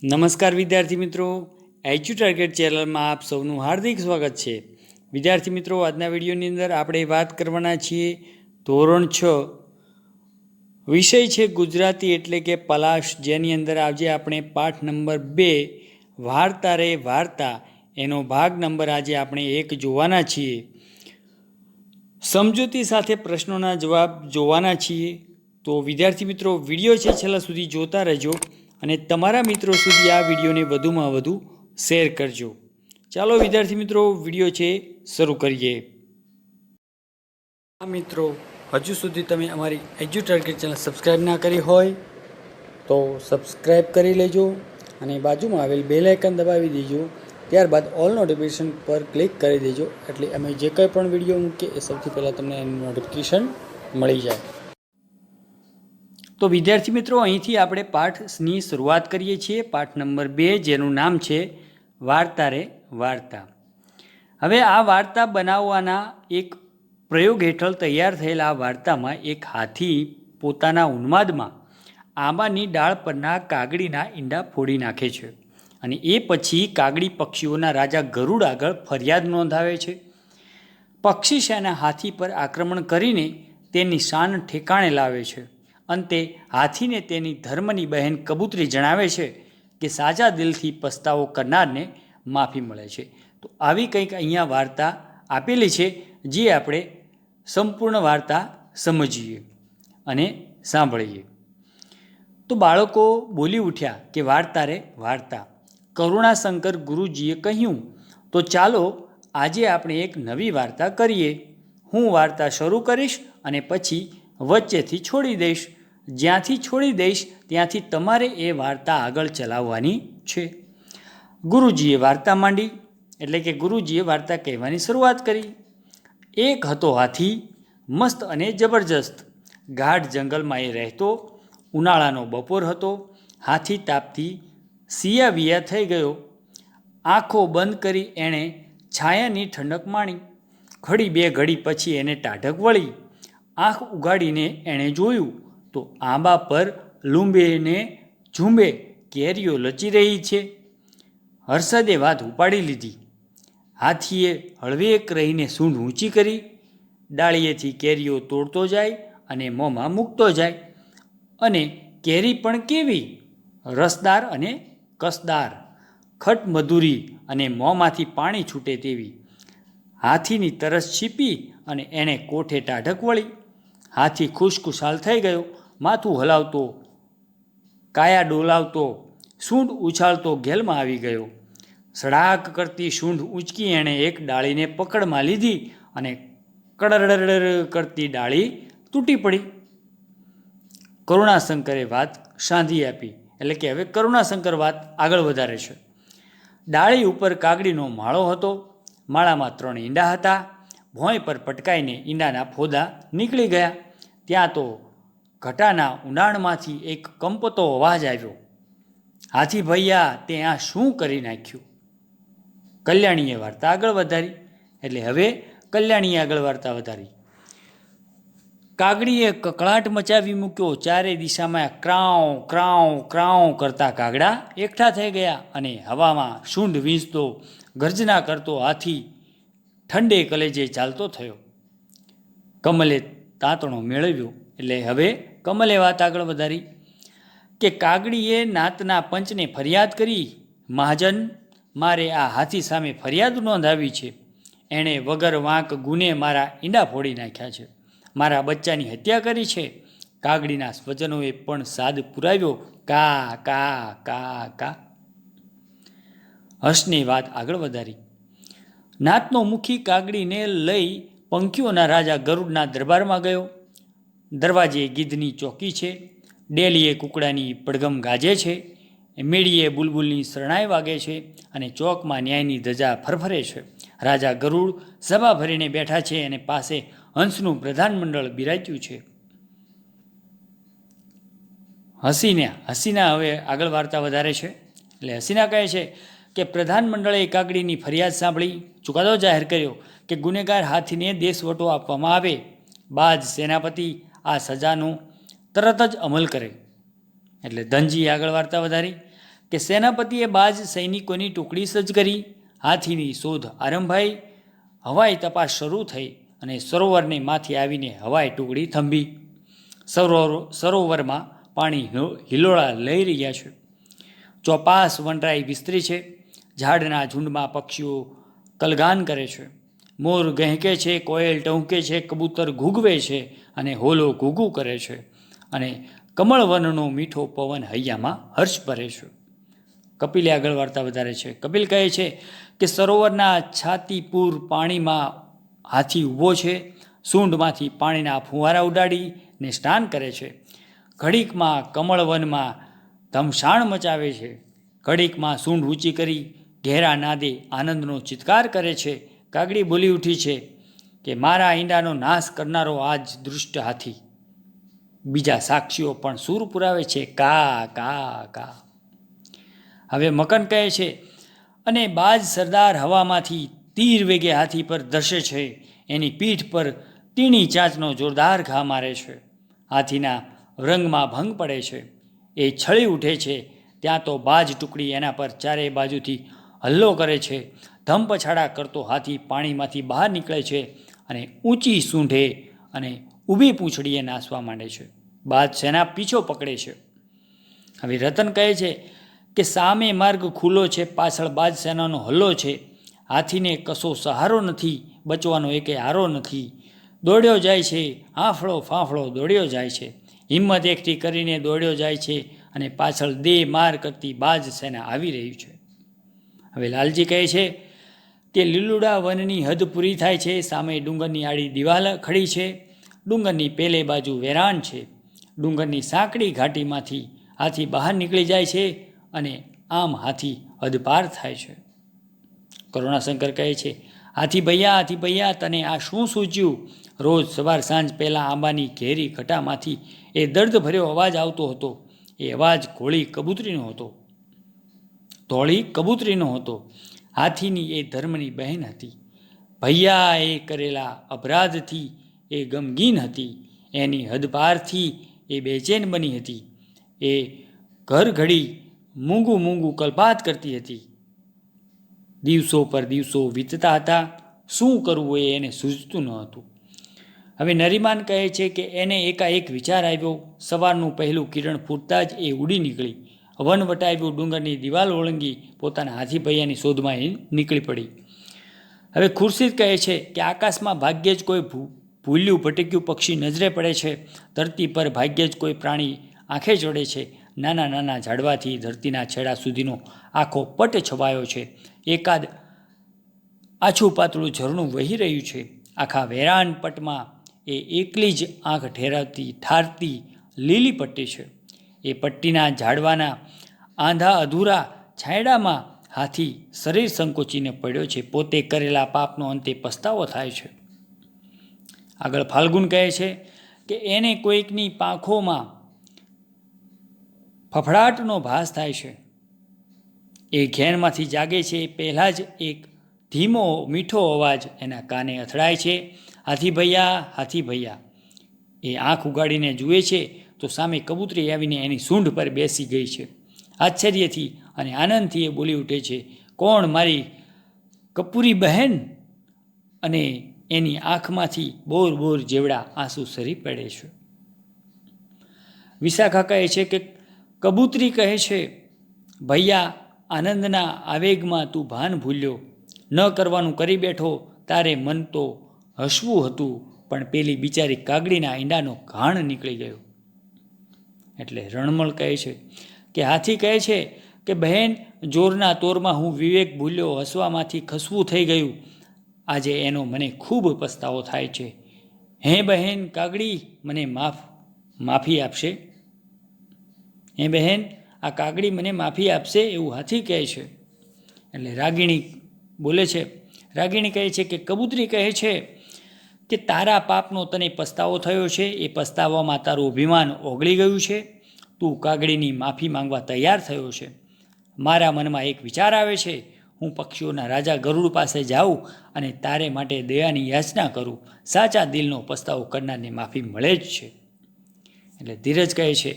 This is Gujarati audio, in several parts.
નમસ્કાર વિદ્યાર્થી મિત્રો, એજ્યુ ટાર્ગેટ ચેનલમાં આપ સૌનું હાર્દિક સ્વાગત છે. વિદ્યાર્થી મિત્રો, આજના વિડીયોની અંદર આપણે વાત કરવાના છીએ ધોરણ 6 વિષય છે ગુજરાતી એટલે કે પલાશ, જેની અંદર આજે આપણે પાઠ નંબર 2 વાર્તા રે વાર્તા એનો ભાગ નંબર આજે આપણે 1 જોવાના છીએ. સમજૂતી સાથે પ્રશ્નોના જવાબ જોવાના છીએ. તો વિદ્યાર્થી મિત્રો, વિડીયો છે છેલ્લા સુધી જોતા રહેજો અને તમારા મિત્રો સુધી આ વિડીયોને વધુમાં વધુ શેર કરજો. ચાલો વિદ્યાર્થી મિત્રો, વિડીયો છે શરૂ કરીએ. મિત્રો, હજુ સુધી તમે અમારી એજ્યુ ટાર્ગેટ ચેનલ સબસ્ક્રાઈબ ના કરી હોય તો સબસ્ક્રાઈબ કરી લેજો અને બાજુમાં આવેલ બેલ આઇકન દબાવી દેજો. ત્યારબાદ ઓલ નોટિફિકેશન પર ક્લિક કરી દેજો, એટલે અમે જે કંઈ પણ વિડીયો મૂકીએ એ સૌથી પહેલાં તમને એનું નોટિફિકેશન મળી જાય. તો વિદ્યાર્થી મિત્રો, અહીંથી આપણે પાઠની શરૂઆત કરીએ છીએ. પાઠ નંબર 2, જેનું નામ છે વાર્તા રે વાર્તા. હવે આ વાર્તા બનાવવાના એક પ્રયોગ હેઠળ તૈયાર થયેલ આ વાર્તામાં એક હાથી પોતાના ઉન્માદમાં આંબાની ડાળ પરના કાગડીના ઈંડા ફોડી નાખે છે અને એ પછી કાગડી પક્ષીઓના રાજા ગરુડ આગળ ફરિયાદ નોંધાવે છે. પક્ષી સેના હાથી પર આક્રમણ કરીને તેની શાન ઠેકાણે લાવે છે. અંતે હાથીને તેની ધર્મની બહેન કબૂતરી જણાવે છે કે સાચા દિલથી પસ્તાવો કરનારને માફી મળે છે. તો આવી કંઈક અહીંયા વાર્તા આપેલી છે, જે આપણે સંપૂર્ણ વાર્તા સમજીએ અને સાંભળીએ. તો બાળકો બોલી ઉઠ્યા કે વાર્તા રે વાર્તા. કરુણાશંકર ગુરુજીએ કહ્યું, તો ચાલો આજે આપણે એક નવી વાર્તા કરીએ. હું વાર્તા શરૂ કરીશ અને પછી વચ્ચેથી છોડી દઈશ. જ્યાંથી છોડી દઈશ ત્યાંથી તમારે એ વાર્તા આગળ ચલાવવાની છે. ગુરુજીએ વાર્તા માંડી, એટલે કે ગુરુજીએ વાર્તા કહેવાની શરૂઆત કરી. એક હતો હાથી, મસ્ત અને જબરજસ્ત. ગાઢ જંગલમાં એ રહેતો. ઉનાળાનો બપોર હતો. હાથી તાપથી સિયાવિયા થઈ ગયો. આંખો બંધ કરી એણે છાયાની ઠંડક માણી. ઘડી બે ઘડી પછી એને ટાઢક વળી. આંખ ઉગાડીને એણે જોયું તો આંબા પર લૂંબે ને ઝૂંબે કેરીઓ લચી રહી છે. હર્ષદે વાત ઉપાડી લીધી. હાથીએ હળવેક રહીને સૂંઢ ઊંચી કરી. ડાળીએથી કેરીઓ તોડતો જાય અને મોંમાં મૂકતો જાય. અને કેરી પણ કેવી રસદાર અને કસદાર, ખટ મધુરી અને મોંમાંથી પાણી છૂટે તેવી. હાથીની તરસ છીપી અને એણે કોઠે ટાઢક વળી. હાથી ખુશખુશાલ થઈ ગયો. માથું હલાવતો, કાયા ડોલાવતો, સૂંઢ ઉછાળતો ગેલમાં આવી ગયો. સડાક કરતી સૂંઢ ઊંચકી એણે એક ડાળીને પકડમાં લીધી અને કડરડર કરતી ડાળી તૂટી પડી. કરુણાશંકરે વાત સાંધી આપી, એટલે કે હવે કરુણાશંકર વાત આગળ વધારે છે. ડાળી ઉપર કાગડીનો માળો હતો. માળામાં 3 ઈંડા હતા. ભોંય પર પટકાઈને ઈંડાના ફોદા નીકળી ગયા. ત્યાં તો ઘટાના ઊંડાણમાંથી એક કંપતો અવાજ આવ્યો, હાથી ભૈયા, તે આ શું કરી નાખ્યું? કલ્યાણીએ વાર્તા આગળ વધારી. એટલે હવે કલ્યાણીએ આગળ વાર્તા વધારી. કાગડીએ કકળાટ મચાવી મૂક્યો. ચારે દિશામાં ક્રાઉ ક્રાઉ ક્રાઉ કરતા કાગડા એકઠા થઈ ગયા અને હવામાં સૂંઢ વીંચતો, ગર્જના કરતો હાથી ઠંડે કલેજે ચાલતો થયો. કમલે તાંતણો મેળવ્યો. એટલે હવે કમલે વાત આગળ વધારી કે કાગડીએ નાતના પંચને ફરિયાદ કરી. મહાજન, મારે આ હાથી સામે ફરિયાદ નોંધાવી છે. એણે વગર વાંક ગુને મારા ઈંડા ફોડી નાખ્યા છે, મારા બચ્ચાની હત્યા કરી છે. કાગડીના સ્વજનોએ પણ સાદ પુરાવ્યો. કા કા કા કા. હર્ષની વાત આગળ વધારી. નાતનો મુખી કાગડીને લઈ પંખીઓના રાજા ગરુડના દરબારમાં ગયો. દરવાજે ગીધની ચોકી છે. ડેલીએ કુકડાની પડઘમ ગાજે છે. મેળીએ બુલબુલની શરણાઈ વાગે છે અને ચોકમાં ન્યાયની ધજા ફરફરે છે. રાજા ગરુડ સભા ભરીને બેઠા છે અને પાસે હંસનું પ્રધાનમંડળ બિરાજ્યું છે. હસીના હવે આગળ વાર્તા વધારે છે. એટલે હસીના કહે છે કે પ્રધાનમંડળે કાગડીની ફરિયાદ સાંભળી ચુકાદો જાહેર કર્યો કે ગુનેગાર હાથીને દેશવટો આપવામાં આવે. બાદ સેનાપતિ આ સજાનો તરત જ અમલ કરે. એટલે ધનજીએ આગળ વાર્તા વધારી કે સેનાપતિએ બાજ સૈનિકોની ટુકડી સજ્જ કરી, હાથીની શોધ આરંભાઈ, હવાઈ તપાસ શરૂ થઈ અને સરોવરને માથે આવીને હવાઈ ટુકડી થંભી. સરોવરમાં પાણી હિલોળા લઈ રહ્યા છે. ચોપાસ વનરાઈ વિસ્તરી છે. ઝાડના ઝુંડમાં પક્ષીઓ કલગાન કરે છે. મોર ગહેકે છે, કોયલ ટહુકે છે, કબૂતર ઘૂઘવે છે અને હોલો ઘૂઘું કરે છે અને કમળવનનો મીઠો પવન હૈયામાં હર્ષ ભરે છે. કપિલે આગળ વાર્તા વધારે છે. કપિલ કહે છે કે સરોવરના છાતીપુર પાણીમાં હાથી ઊભો છે. સૂંઢમાંથી પાણીના ફુવારા ઉડાડીને સ્નાન કરે છે. ઘડીકમાં કમળવનમાં ધમસાણ મચાવે છે. ઘડીકમાં સૂંઢ ઊંચી કરી ઘેરા નાદે આનંદનો ચિત્કાર કરે છે. કાગડી બોલી ઉઠી છે કે મારા ઈંડાનો નાશ કરનારો આજ દુષ્ટ હાથી. બીજા સાક્ષીઓ પણ સૂર પુરાવે છે, કા કા કા. હવે મકન કહે છે, અને બાજ સરદાર હવામાંથી તીર વેગે હાથી પર ધસે છે. એની પીઠ પર તીણી ચાંચનો જોરદાર ઘા મારે છે. હાથીના રંગમાં ભંગ પડે છે. એ છળી ઉઠે છે. ત્યાં તો બાજ ટુકડી એના પર ચારે બાજુથી હલ્લો કરે છે. ધમપછાડા કરતો હાથી પાણીમાંથી બહાર નીકળે છે અને ઊંચી સૂંઢે અને ઊભી પૂંછડીએ નાસવા માંડે છે. બાજ સેના પીછો પકડે છે. હવે રતન કહે છે કે સામે માર્ગ ખુલ્લો છે, પાછળ બાજ સેનાનો હલ્લો છે. હાથીને કશો સહારો નથી, બચવાનો એકે આરો નથી. દોડ્યો જાય છે, હાંફળો ફાંફળો દોડ્યો જાય છે. હિંમત એકઠી કરીને દોડ્યો જાય છે અને પાછળ દે માર કરતી બાજ સેના આવી રહી છે. હવે લાલજી કહે છે કે લીલુડા વનની હદ પૂરી થાય છે. સામે ડુંગરની આડી દિવાલ ખડી છે. ડુંગરની પેલે બાજુ વેરાન છે. ડુંગરની સાંકડી ઘાટીમાંથી હાથી બહાર નીકળી જાય છે અને આમ હાથી હદપાર થાય છે. કરુણાશંકર કહે છે, હાથી ભૈયા, તને આ શું સૂચ્યું? રોજ સવાર સાંજ પહેલાં આંબાની ઘેરી ઘટામાંથી એ દર્દ ભર્યો અવાજ આવતો હતો. એ અવાજ ધોળી કબૂતરીનો હતો. હાથીની એ ધર્મની બહેન હતી. ભૈયા એ કરેલા અપરાધથી એ ગમગીન હતી. એની હદપારથી એ બેચેન બની હતી. એ ઘર ઘડી મૂંગું કલ્પાત કરતી હતી. દિવસો પર દિવસો વીતતા હતા. શું કરવું એને સૂઝતું ન હતું. હવે નરીમાન કહે છે કે એને એકાએક વિચાર આવ્યો. સવારનું પહેલું કિરણ ફૂટતા જ એ ઉડી નીકળી. વન વટાવ્યું, ડુંગરની દિવાલ ઓળંગી પોતાના હાથી ભૈયાની શોધમાં એ નીકળી પડી. હવે ખુરશીદ કહે છે કે આકાશમાં ભાગ્યે જ કોઈ ભૂલ્યું ભટક્યું પક્ષી નજરે પડે છે. ધરતી પર ભાગ્યે જ કોઈ પ્રાણી આંખે ચડે છે. નાના નાના ઝાડવાથી ધરતીના છેડા સુધીનો આખો પટ છવાયો છે. એકાદ આછું પાતળું ઝરણું વહી રહ્યું છે. આખા વેરાન પટમાં એ એકલી જ આંખ ઠારતી લીલી પટ્ટી છે. એ પટ્ટીના ઝાડવાના આંધા અધૂરા છાંયડામાં હાથી શરીર સંકોચીને પડ્યો છે. પોતે કરેલા પાપનો અંતે પસ્તાવો થાય છે. આગળ ફાલ્ગુન કહે છે કે એને કોઈકની પાંખોમાં ફફડાટનો ભાસ થાય છે. એ ઘેરમાંથી જાગે છે એ પહેલાં જ એક ધીમો મીઠો અવાજ એના કાને અથડાય છે, હાથી ભૈયા. એ આંખ ઉગાડીને જુએ છે તો સામે કબૂતરી આવીને એની સૂંઢ પર બેસી ગઈ છે. આશ્ચર્યથી અને આનંદથી એ બોલી ઉઠે છે, કોણ? મારી કપૂરી બહેન? અને એની આંખમાંથી બોર જેવડા આંસુ સરી પડે છે. વિશાખા કહે છે કે કબૂતરી કહે છે, ભૈયા, આનંદના આવેગમાં તું ભાન ભૂલ્યો. ન કરવાનું કરી બેઠો. તારે મન તો હસવું હતું, પણ પેલી બિચારી કાગડીના ઈંડાનો ઘાણ નીકળી ગયો. એટલે રણમલ કહે છે કે હાથી કહે છે કે બહેન, જોરના તોરમાં હું વિવેક ભૂલ્યો. હસવામાંથી ખસવું થઈ ગયું. આજે એનો મને ખૂબ પસ્તાવો થાય છે. હે બહેન કાગડી, મને માફી આપશે? હે બહેન, આ કાગડી મને માફી આપશે? એવું હાથી કહે છે. એટલે રાગીણી બોલે છે. રાગીણી કહે છે કે કબૂતરી કહે છે કે તારા પાપનો તને પસ્તાવો થયો છે. એ પસ્તાવામાં તારું અભિમાન ઓગળી ગયું છે. તું કાગડીની માફી માંગવા તૈયાર થયો છે. મારા મનમાં એક વિચાર આવે છે. હું પક્ષીઓના રાજા ગરુડ પાસે જાઉં અને તારે માટે દયાની યાચના કરું. સાચા દિલનો પસ્તાવો કરનારને માફી મળે જ છે. એટલે ધીરજ કહે છે,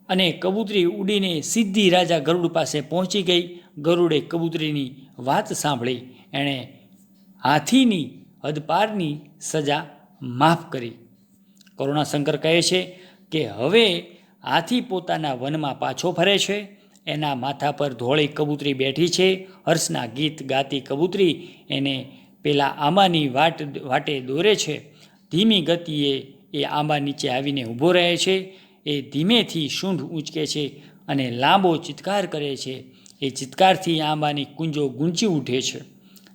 અને કબૂતરી ઉડીને સીધી રાજા ગરુડ પાસે પહોંચી ગઈ. ગરુડે કબૂતરીની વાત સાંભળી એણે હાથીની હદપારની સજા માફ કરી. કરુણાશંકર કહે છે કે હવે હાથી પોતાના વનમાં પાછો ફરે છે. એના માથા પર ધોળી કબૂતરી બેઠી છે. હર્ષના ગીત ગાતી કબૂતરી એને પેલા આંબાની વાટે દોરે છે. ધીમી ગતિએ એ આંબા નીચે આવીને ઊભો રહે છે. એ ધીમેથી સૂંઢ ઊંચકે છે અને લાંબો ચિત્કાર કરે છે. એ ચિત્કારથી આંબાની કુંજો ગૂંચી ઉઠે છે.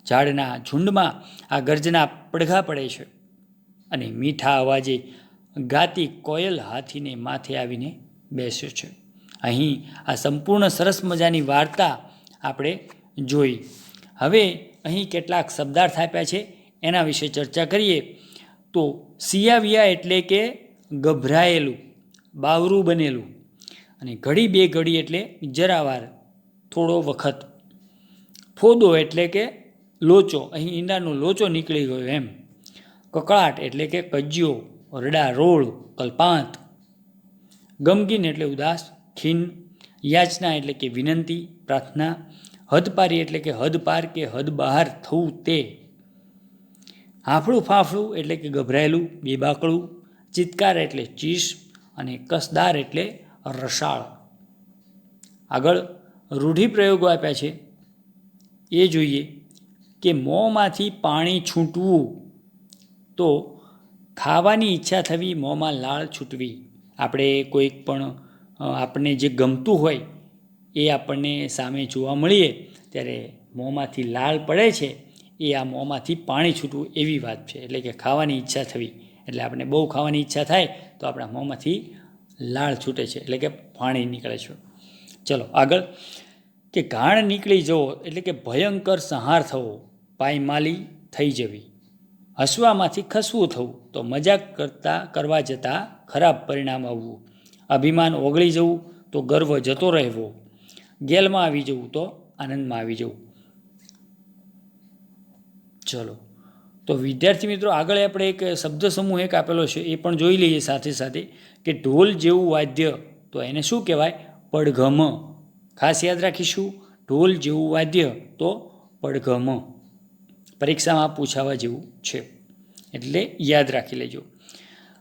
ઝાડના ઝુંડમાં આ ગર્જના પડઘા પડે છે અને મીઠા અવાજે ગાતી કોયલ હાથીને માથે આવીને બેસે છે. અહીં આ સંપૂર્ણ સરસ મજાની વાર્તા આપણે જોઈ. હવે અહીં કેટલાક શબ્દાર્થ આપ્યા છે એના વિશે ચર્ચા કરીએ તો સિયાવિયા એટલે કે ગભરાયેલું, બાવરું બનેલું, અને ઘડી બે ઘડી એટલે જરાવાર, થોડો વખત. ફોદો એટલે કે લોચો, અહીં ઈંડાનો લોચો નીકળી ગયો એમ. કકળાટ એટલે કે કજિયો, રડા રોળ, કલ્પાંત. ગમગીન એટલે ઉદાસ, ખીન. યાચના એટલે કે વિનંતી, પ્રાર્થના. હદપારી એટલે કે હદ પાર કે હદ બહાર થવું તે. હાંફળું ફાંફળું એટલે કે ગભરાયેલું, બેબાકળું. ચિત્કાર એટલે ચીસ, અને કસદાર એટલે રસાળ. આગળ રૂઢિપ્રયોગો આપ્યા છે એ જોઈએ કે મોંમાંથી પાણી છૂટવું તો ખાવાની ઈચ્છા થવી, મોંમાં લાળ છૂટવી. આપણે કોઈક પણ આપણને જે ગમતું હોય એ આપણને સામે જોવા મળીએ ત્યારે મોંમાંથી લાળ પડે છે, એ આ મોંમાંથી પાણી છૂટવું એવી વાત છે. એટલે કે ખાવાની ઈચ્છા થવી, એટલે આપણે બહુ ખાવાની ઈચ્છા થાય તો આપણા મોંમાંથી લાળ છૂટે છે, એટલે કે પાણી નીકળે છે. ચલો આગળ, કે ઘાણ નીકળી જવો એટલે કે ભયંકર સંહાર થવો, પાયમાલી થઈ જવી. હસવામાંથી ખસવું થવું તો મજાક કરવા જતાં ખરાબ પરિણામ આવવું. અભિમાન ઓગળી જવું તો ગર્વ જતો રહેવો. ગેલમાં આવી જવું તો આનંદમાં આવી જવું. ચલો તો વિદ્યાર્થી મિત્રો આગળ આપણે એક શબ્દ સમૂહ એક આપેલો છે એ પણ જોઈ લઈએ સાથે સાથે, કે ઢોલ જેવું વાદ્ય તો એને શું કહેવાય? પડઘમ. ખાસ યાદ રાખીશું, ઢોલ જેવું વાદ્ય તો પડઘમ. પરીક્ષામાં પૂછાવા જેવું છે એટલે યાદ રાખી લેજો.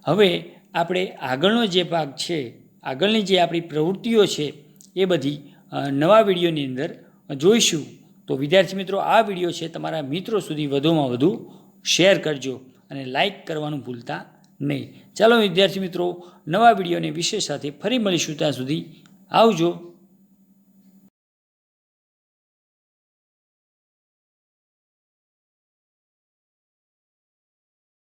હવે આપણે આગળનો જે ભાગ છે, આગળની જે આપણી પ્રવૃત્તિઓ છે એ બધી નવા વિડીયોની અંદર જોઈશું. તો વિદ્યાર્થી મિત્રો આ વિડીયો છે તમારા મિત્રો સુધી વધુમાં વધુ શેર કરજો અને લાઈક કરવાનું ભૂલતા નહીં. ચાલો વિદ્યાર્થી મિત્રો, નવા વિડીયોને વિષય સાથે ફરી મળીશું. ત્યાં સુધી આવજો.